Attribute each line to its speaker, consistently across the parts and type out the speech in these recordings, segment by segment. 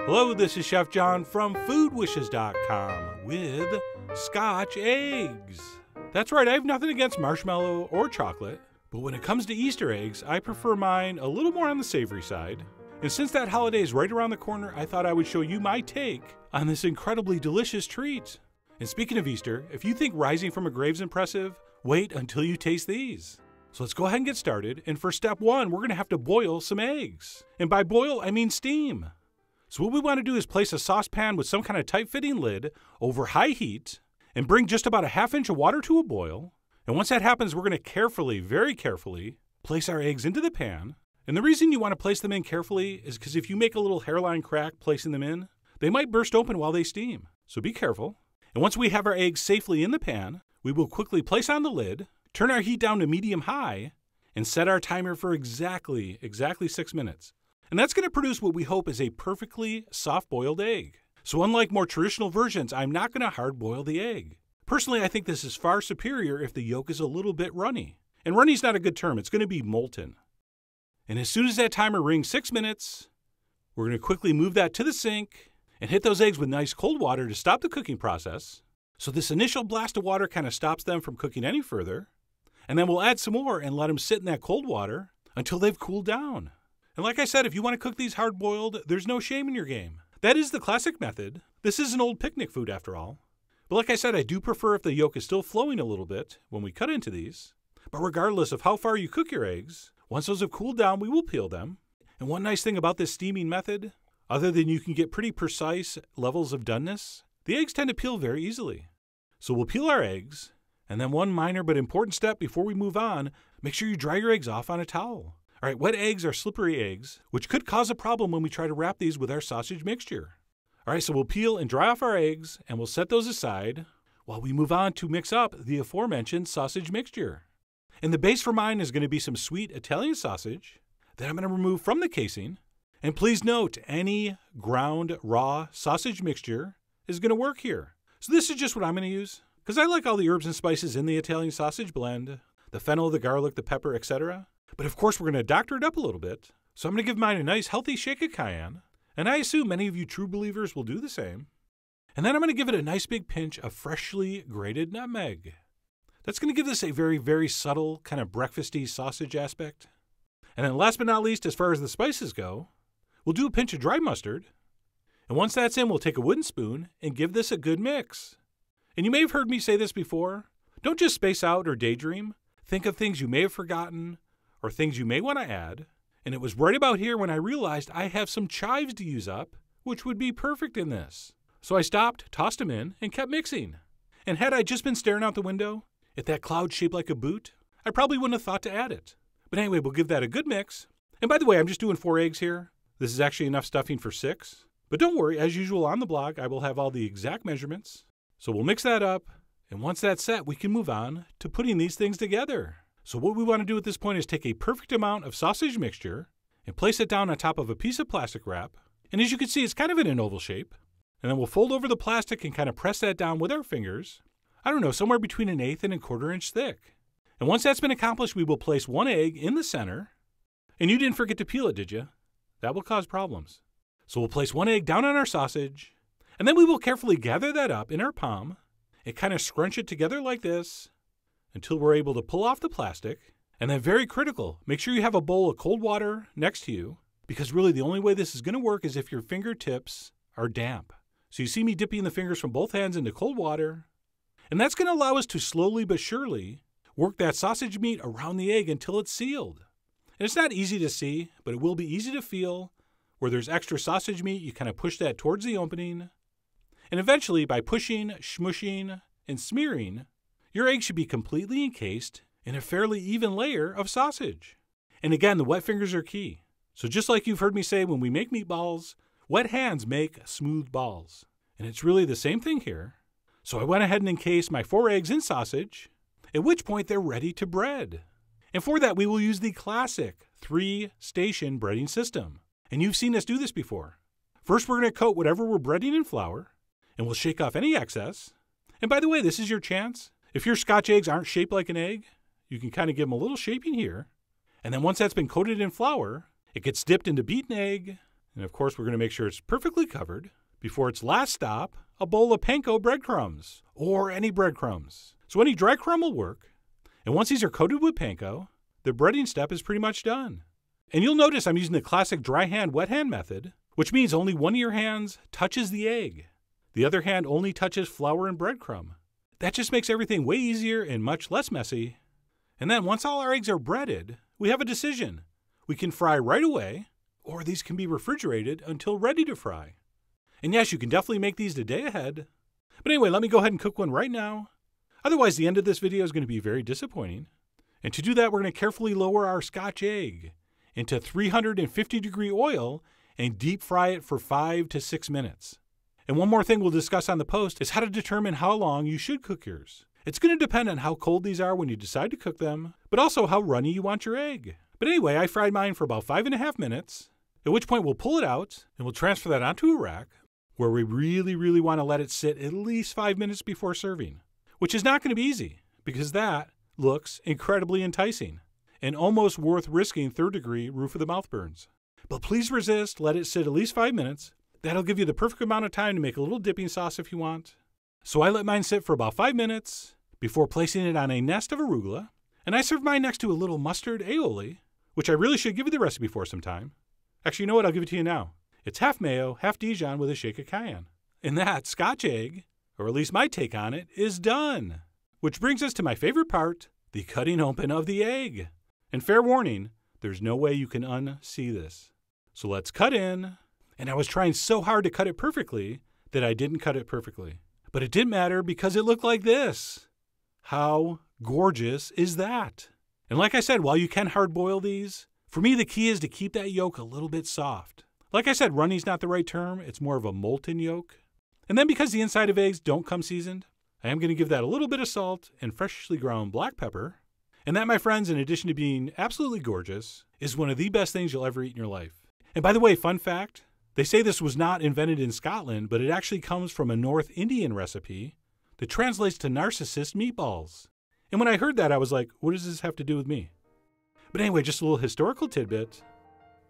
Speaker 1: Hello, this is Chef John from foodwishes.com with Scotch eggs. That's right, I have nothing against marshmallow or chocolate, but when it comes to Easter eggs, I prefer mine a little more on the savory side. And since that holiday is right around the corner, I thought I would show you my take on this incredibly delicious treat. And speaking of Easter, if you think rising from a grave's impressive, wait until you taste these. So let's go ahead and get started. And for step one, we're going to have to boil some eggs. And by boil, I mean steam. So what we want to do is place a saucepan with some kind of tight-fitting lid over high heat and bring just about a half inch of water to a boil. And once that happens, we're going to carefully, very carefully, place our eggs into the pan. And the reason you want to place them in carefully is because if you make a little hairline crack placing them in, they might burst open while they steam. So be careful. And once we have our eggs safely in the pan, we will quickly place on the lid, turn our heat down to medium-high, and set our timer for exactly 6 minutes. And that's going to produce what we hope is a perfectly soft-boiled egg. So unlike more traditional versions, I'm not going to hard-boil the egg. Personally, I think this is far superior if the yolk is a little bit runny. And runny's not a good term. It's going to be molten. And as soon as that timer rings 6 minutes, we're going to quickly move that to the sink and hit those eggs with nice cold water to stop the cooking process. So this initial blast of water kind of stops them from cooking any further. And then we'll add some more and let them sit in that cold water until they've cooled down. And like I said, if you want to cook these hard-boiled, there's no shame in your game. That is the classic method. This is an old picnic food after all. But like I said, I do prefer if the yolk is still flowing a little bit when we cut into these. But regardless of how far you cook your eggs, once those have cooled down, we will peel them. And one nice thing about this steaming method, other than you can get pretty precise levels of doneness, the eggs tend to peel very easily. So we'll peel our eggs, and then one minor but important step before we move on, make sure you dry your eggs off on a towel. All right, wet eggs are slippery eggs, which could cause a problem when we try to wrap these with our sausage mixture. All right, so we'll peel and dry off our eggs, and we'll set those aside while we move on to mix up the aforementioned sausage mixture. And the base for mine is going to be some sweet Italian sausage that I'm going to remove from the casing. And please note, any ground raw sausage mixture is going to work here. So this is just what I'm going to use, because I like all the herbs and spices in the Italian sausage blend, the fennel, the garlic, the pepper, etc. But of course, we're going to doctor it up a little bit. So I'm going to give mine a nice healthy shake of cayenne. And I assume many of you true believers will do the same. And then I'm going to give it a nice big pinch of freshly grated nutmeg. That's going to give this a very, very subtle kind of breakfasty sausage aspect. And then last but not least, as far as the spices go, we'll do a pinch of dry mustard. And once that's in, we'll take a wooden spoon and give this a good mix. And you may have heard me say this before. Don't just space out or daydream. Think of things you may have forgotten or things you may want to add. And it was right about here when I realized I have some chives to use up, which would be perfect in this. So I stopped, tossed them in, and kept mixing. And had I just been staring out the window at that cloud shaped like a boot, I probably wouldn't have thought to add it. But anyway, we'll give that a good mix. And by the way, I'm just doing 4 eggs here. This is actually enough stuffing for 6. But don't worry, as usual on the blog, I will have all the exact measurements. So we'll mix that up. And once that's set, we can move on to putting these things together. So what we want to do at this point is take a perfect amount of sausage mixture and place it down on top of a piece of plastic wrap. And as you can see, it's kind of in an oval shape. And then we'll fold over the plastic and kind of press that down with our fingers. I don't know, somewhere between 1/8 and 1/4 inch thick. And once that's been accomplished, we will place 1 egg in the center. And you didn't forget to peel it, did you? That will cause problems. So we'll place 1 egg down on our sausage. And then we will carefully gather that up in our palm and kind of scrunch it together like this until we're able to pull off the plastic. And then very critical, make sure you have a bowl of cold water next to you, because really the only way this is going to work is if your fingertips are damp. So you see me dipping the fingers from both hands into cold water, and that's going to allow us to slowly but surely work that sausage meat around the egg until it's sealed. And it's not easy to see, but it will be easy to feel. Where there's extra sausage meat, you kind of push that towards the opening. And eventually, by pushing, smushing, and smearing, your egg should be completely encased in a fairly even layer of sausage. And again, the wet fingers are key. So just like you've heard me say when we make meatballs, wet hands make smooth balls. And it's really the same thing here. So I went ahead and encased my 4 eggs in sausage, at which point they're ready to bread. And for that, we will use the classic 3-station breading system. And you've seen us do this before. First, we're going to coat whatever we're breading in flour, and we'll shake off any excess. And by the way, this is your chance. If your Scotch eggs aren't shaped like an egg, you can kind of give them a little shaping here. And then once that's been coated in flour, it gets dipped into beaten egg, And of course, we're going to make sure it's perfectly covered. Before its last stop, a bowl of panko breadcrumbs, or any breadcrumbs. So any dry crumb will work. And once these are coated with panko, the breading step is pretty much done. And you'll notice I'm using the classic dry hand, wet hand method, which means only one of your hands touches the egg. The other hand only touches flour and breadcrumb. That just makes everything way easier and much less messy. And then once all our eggs are breaded, we have a decision. We can fry right away, or these can be refrigerated until ready to fry. And yes, you can definitely make these the day ahead. But anyway, let me go ahead and cook one right now. Otherwise, the end of this video is going to be very disappointing. And to do that, we're going to carefully lower our Scotch egg into 350-degree oil and deep fry it for 5 to 6 minutes. And one more thing we'll discuss on the post is how to determine how long you should cook yours. It's going to depend on how cold these are when you decide to cook them, but also how runny you want your egg. But anyway, I fried mine for about 5.5 minutes, at which point we'll pull it out and we'll transfer that onto a rack where we really want to let it sit at least 5 minutes before serving, which is not going to be easy because that looks incredibly enticing and almost worth risking third-degree roof-of-the-mouth burns. But please resist, let it sit at least 5 minutes. That'll give you the perfect amount of time to make a little dipping sauce if you want. So I let mine sit for about 5 minutes before placing it on a nest of arugula, and I served mine next to a little mustard aioli, which I really should give you the recipe for sometime. Actually, you know what? I'll give it to you now. It's half mayo, half Dijon with a shake of cayenne. And that Scotch egg, or at least my take on it, is done. Which brings us to my favorite part, the cutting open of the egg. And fair warning, there's no way you can unsee this. So let's cut in. And I was trying so hard to cut it perfectly that I didn't cut it perfectly. But it didn't matter because it looked like this. How gorgeous is that? And like I said, while you can hard boil these, for me the key is to keep that yolk a little bit soft. Like I said, runny's not the right term. It's more of a molten yolk. And then because the inside of eggs don't come seasoned, I am going to give that a little bit of salt and freshly ground black pepper. And that, my friends, in addition to being absolutely gorgeous, is one of the best things you'll ever eat in your life. And by the way, fun fact, they say this was not invented in Scotland, but it actually comes from a North Indian recipe that translates to narcissist meatballs. And when I heard that, I was like, what does this have to do with me? But anyway, just a little historical tidbit.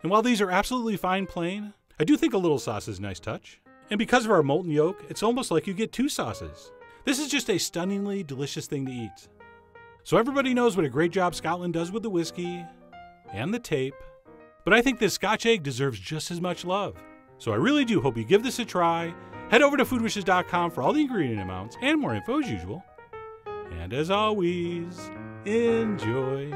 Speaker 1: And while these are absolutely fine plain, I do think a little sauce is a nice touch. And because of our molten yolk, it's almost like you get two sauces. This is just a stunningly delicious thing to eat. So everybody knows what a great job Scotland does with the whiskey and the tape. But I think this Scotch egg deserves just as much love. So I really do hope you give this a try. Head over to foodwishes.com for all the ingredient amounts and more info as usual. And as always, enjoy.